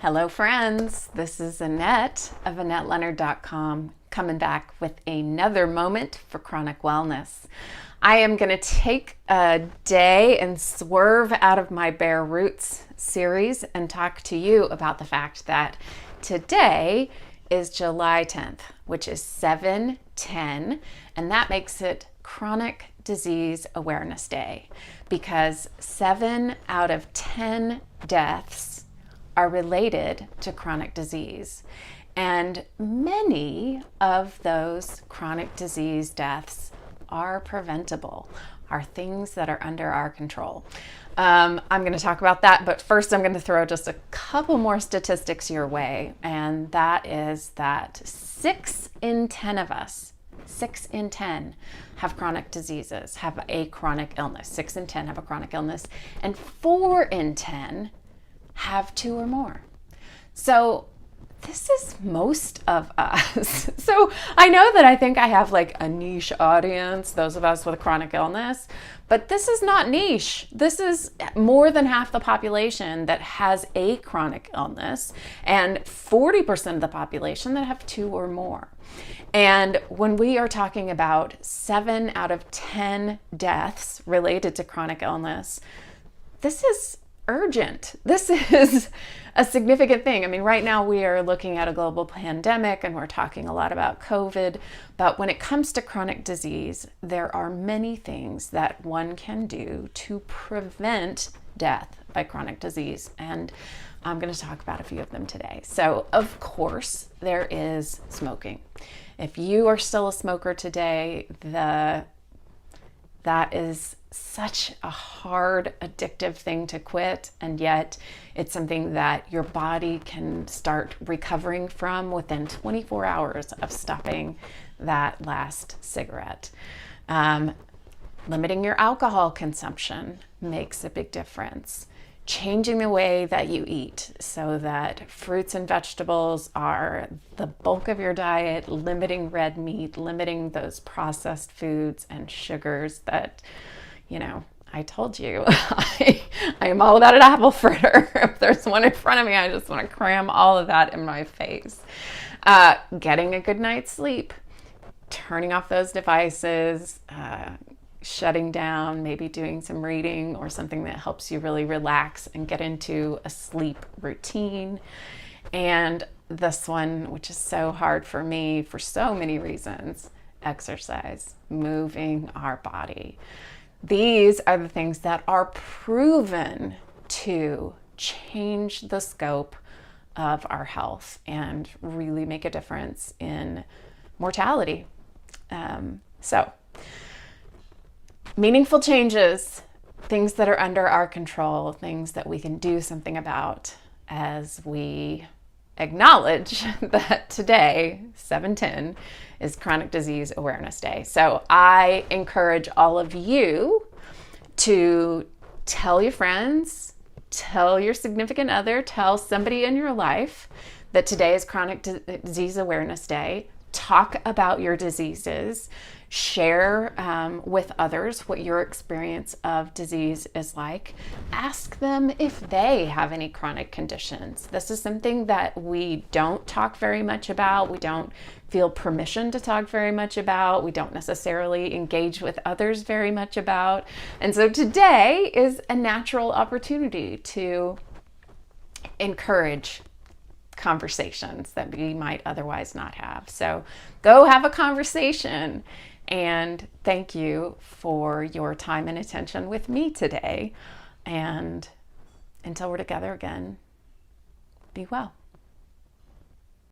Hello friends, this is Annette of AnnetteLeonard.com coming back with another moment for chronic wellness. I am going to take a day and swerve out of my Bare Roots series and talk to you about the fact that today is July 10th, which is 7/10, and that makes it Chronic Disease Awareness Day because 7 out of 10 deaths are related to chronic disease. And many of those chronic disease deaths are preventable, are things that are under our control. I'm going to talk about that, but first I'm going to throw just a couple more statistics your way, and that is that 6 in 10 of us, 6 in 10 have chronic diseases, have a chronic illness. 6 in 10 have a chronic illness, and 4 in 10 have 2 or more. So this is most of us. So I know that I think I have like a niche audience, those of us with a chronic illness, but this is not niche. This is more than half the population that has a chronic illness and 40% of the population that have 2 or more. And when we are talking about 7 out of 10 deaths related to chronic illness, this is urgent. This is a significant thing. I mean, right now we are looking at a global pandemic and we're talking a lot about COVID, but when it comes to chronic disease, there are many things that one can do to prevent death by chronic disease. And I'm going to talk about a few of them today. So, of course, there is smoking. If you are still a smoker today, that is such a hard, addictive thing to quit, and yet it's something that your body can start recovering from within 24 hours of stopping that last cigarette. Limiting your alcohol consumption makes a big difference. Changing the way that you eat so that fruits and vegetables are the bulk of your diet, limiting red meat, limiting those processed foods and sugars that, I told you, I am all about an apple fritter. If there's one in front of me, I just want to cram all of that in my face. Getting a good night's sleep, turning off those devices, shutting down, maybe doing some reading or something that helps you really relax and get into a sleep routine. And this one, which is so hard for me for so many reasons, exercise, moving our body. These are the things that are proven to change the scope of our health and really make a difference in mortality. So meaningful changes, things that are under our control, things that we can do something about as we acknowledge that today, 7/10, is Chronic Disease Awareness Day. So I encourage all of you to tell your friends, tell your significant other, tell somebody in your life that today is Chronic Disease Awareness Day. Talk about your diseases. Share with others what your experience of disease is like. Ask them if they have any chronic conditions. This is something that we don't talk very much about. We don't feel permission to talk very much about. We don't necessarily engage with others very much about. And so today is a natural opportunity to encourage conversations that we might otherwise not have. So go have a conversation. And thank you for your time and attention with me today. And until we're together again, be well.